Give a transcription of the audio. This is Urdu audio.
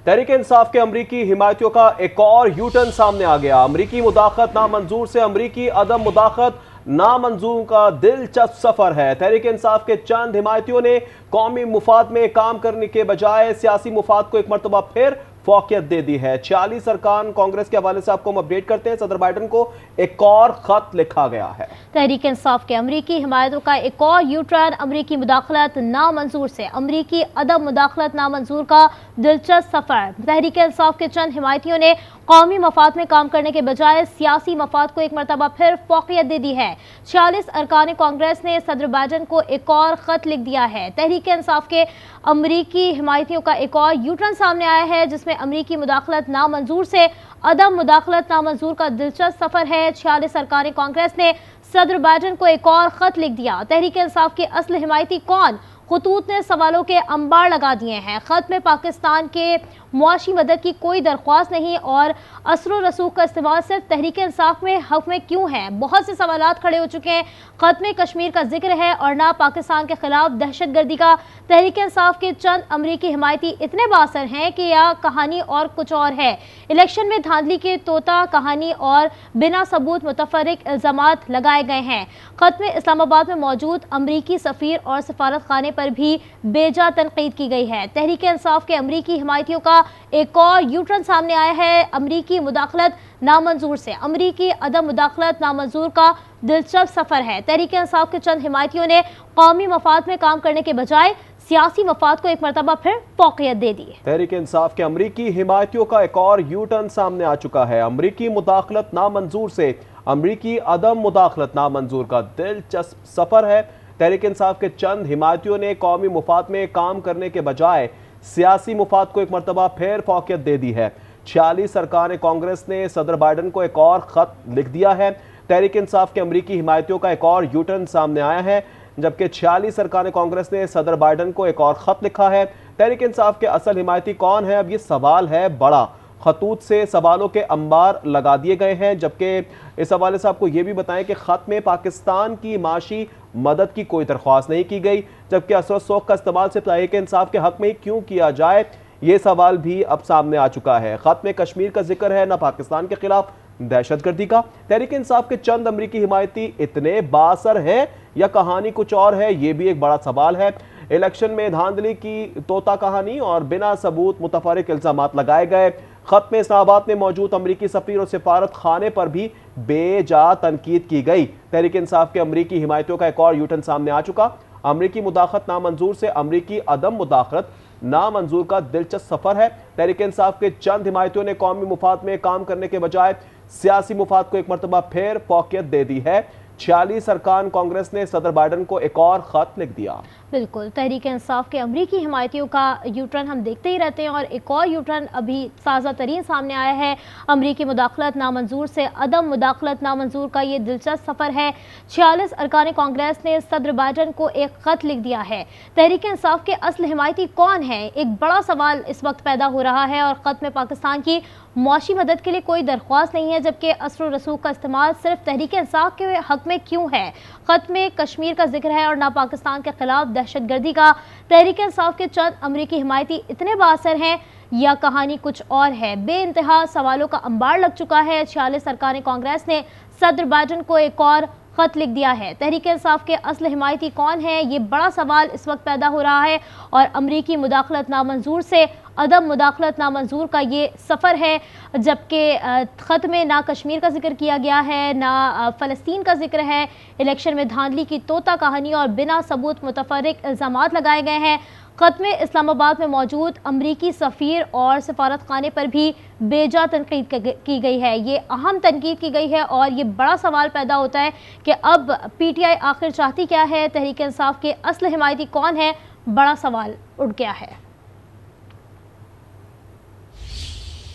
تحریک انصاف کے امریکی حمایتیوں کا ایک اور یو ٹرن سامنے آ گیا۔ امریکی مداخلت نامنظور سے امریکی عدم مداخلت نامنظور کا دلچسپ سفر ہے۔ تحریک انصاف کے چند حمایتیوں نے قومی مفاد میں کام کرنے کے بجائے سیاسی مفاد کو ایک مرتبہ پھر فوقیت دے دی ہے۔ 46 ارکان کانگریس کے حوالے سے آپ کو ہم اپڈیٹ کرتے ہیں۔ صدر بائیڈن کو ایک اور خط لکھا گیا ہے۔ تحریک انصاف کے امریکی حمایتوں کا ایک اور یو ٹرن، امریکی مداخلت نامنظور سے امریکی عدم مداخلت نامنظور کا دلچسپ سفر۔ تحریک انصاف کے چند حمایتیوں نے قومی مفاد میں کام کرنے کے بجائے سیاسی مفاد کو ایک مرتبہ پھر فوقیت دے دی ہے۔ 46 ارکان کانگریس نے صدر بائیڈن کو ایک اور خط لکھ دیا ہے۔ تحریک انصاف کے امریکی حمایتیوں کا ایک اور یو ٹرن سامنے آیا ہے، جس میں امریکی مداخلت نامنظور سے عدم مداخلت نامنظور کا دلچسپ سفر ہے۔ 46 ارکان کانگریس نے صدر بائیڈن کو ایک اور خط لکھ دیا۔ تحریک انصاف کے اصل حمایتی کون؟ خطوط نے سوالوں کے انبار لگا دیے ہیں۔ خط میں پاکستان کے معاشی مدد کی کوئی درخواست نہیں اور اثر و رسوخ کا استعمال صرف تحریک انصاف میں حق میں کیوں ہے؟ بہت سے سوالات کھڑے ہو چکے ہیں۔ خط میں کشمیر کا ذکر ہے اور نہ پاکستان کے خلاف دہشت گردی کا۔ تحریک انصاف کے چند امریکی حمایتی اتنے بااثر ہیں کہ یہ کہانی اور کچھ اور ہے۔ الیکشن میں دھاندلی کے طوطا کہانی اور بنا ثبوت متفرق الزامات لگائے گئے ہیں۔ خط میں اسلام آباد میں موجود امریکی سفیر اور سفارت خانے پر بھی بے جا تنقید کی گئی ہے۔ تحریک انصاف کے امریکی حمایتیوں کا ایک اور یو ٹرن سامنے آیا ہے۔ امریکی مداخلت نامنظور سے امریکی عدم مداخلت نامنظور کا دلچسپ سفر ہے۔ تحریک انصاف کے چند حمایتیوں نے قومی مفاد میں کام کرنے کے بجائے سیاسی مفاد کو ایک مرتبہ پھر فوقیت دے دی۔ تحریک انصاف کے امریکی حمایتیوں کا ایک اور یو ٹرن سامنے آ چکا ہے۔ امریکی مداخلت نامنظور سے امریکی عدم مداخلت نامنظور کا دلچسپ سفر ہے۔ تحریک انصاف کے چند حمایتیوں نے قومی مفاد میں کام کرنے کے بجائے سیاسی مفاد کو ایک مرتبہ پھر فوقیت دے دی ہے۔ 46 ارکان کانگریس نے صدر بائیڈن کو ایک اور خط لکھ دیا ہے۔ تحریک انصاف کے امریکی حمایتیوں کا ایک اور یو ٹرن سامنے آیا ہے، جبکہ 46 ارکان کانگریس نے صدر بائیڈن کو ایک اور خط لکھا ہے۔ تحریک انصاف کے اصل حمایتی کون ہے؟ اب یہ سوال ہے بڑا۔ خطوط سے سوالوں کے انبار لگا دیے گئے ہیں، جبکہ اس حوالے سے آپ کو یہ بھی بتائیں کہ خط میں پاکستان کی معاشی مدد کی کوئی درخواست نہیں کی گئی، جبکہ اثر و رسوخ کا استعمال صرف تحریک انصاف کے حق میں کیوں کیا جائے، یہ سوال بھی اب سامنے آ چکا ہے۔ خط میں کشمیر کا ذکر ہے، نہ پاکستان کے خلاف دہشت گردی کا۔ تحریک انصاف کے چند امریکی حمایتی اتنے بااثر ہیں یا کہانی کچھ اور ہے، یہ بھی ایک بڑا سوال ہے۔ الیکشن میں دھاندلی کی طوطا کہانی اور بنا ثبوت متفرق الزامات لگائے گئے۔ خط میں اسلام آباد میں موجود امریکی سفیر اور سفارت خانے پر بھی بے جا تنقید کی گئی۔ تحریک انصاف کے امریکی حمایتیوں کا ایک اور یو ٹرن سامنے آ چکا۔ امریکی مداخلت نامنظور سے امریکی عدم مداخلت نامنظور کا دلچسپ سفر ہے۔ تحریک انصاف کے چند حمایتیوں نے قومی مفاد میں کام کرنے کے بجائے سیاسی مفاد کو ایک مرتبہ پھر فوقیت دے دی ہے۔ 46 ارکان کانگریس نے صدر بائیڈن کو ایک اور خط لکھ دیا۔ بالکل، تحریک انصاف کے امریکی حمایتیوں کا یو ٹرن ہم دیکھتے ہی رہتے ہیں، اور ایک اور یو ٹرن ابھی تازہ ترین سامنے آیا ہے۔ امریکی مداخلت نامنظور سے عدم مداخلت نامنظور کا یہ دلچسپ سفر ہے۔ 46 ارکان کانگریس نے صدر بائیڈن کو ایک خط لکھ دیا ہے۔ تحریک انصاف کے اصل حمایتی کون ہیں؟ ایک بڑا سوال اس وقت پیدا ہو رہا ہے، اور خط میں پاکستان کی معاشی مدد کے لیے کوئی درخواست نہیں ہے، جبکہ اثر و رسوخ کا استعمال صرف تحریک انصاف کے حق میں کیوں ہے؟ خط میں کشمیر کا ذکر ہے اور نہ پاکستان کے خلاف دہشت گردی کا۔ تحریک انصاف کے چند امریکی حمایتی اتنے بااثر ہیں یا کہانی کچھ اور ہے؟ بے انتہا سوالوں کا انبار لگ چکا ہے۔ 46 ارکان کانگریس نے صدر بائیڈن کو ایک اور خط لکھ دیا ہے۔ تحریک انصاف کے اصل حمایتی کون ہیں؟ یہ بڑا سوال اس وقت پیدا ہو رہا ہے، اور امریکی مداخلت نامنظور سے عدم مداخلت نامنظور کا یہ سفر ہے، جبکہ خط میں نہ کشمیر کا ذکر کیا گیا ہے، نہ فلسطین کا ذکر ہے۔ الیکشن میں دھاندلی کی طوطا کہانی اور بنا ثبوت متفرق الزامات لگائے گئے ہیں۔ خط میں اسلام آباد میں موجود امریکی سفیر اور سفارت خانے پر بھی بے جا تنقید کی گئی ہے۔ یہ اہم تنقید کی گئی ہے، اور یہ بڑا سوال پیدا ہوتا ہے کہ اب پی ٹی آئی آخر چاہتی کیا ہے؟ تحریک انصاف کے اصل حمایتی کون ہے؟ بڑا سوال اٹھ گیا ہے۔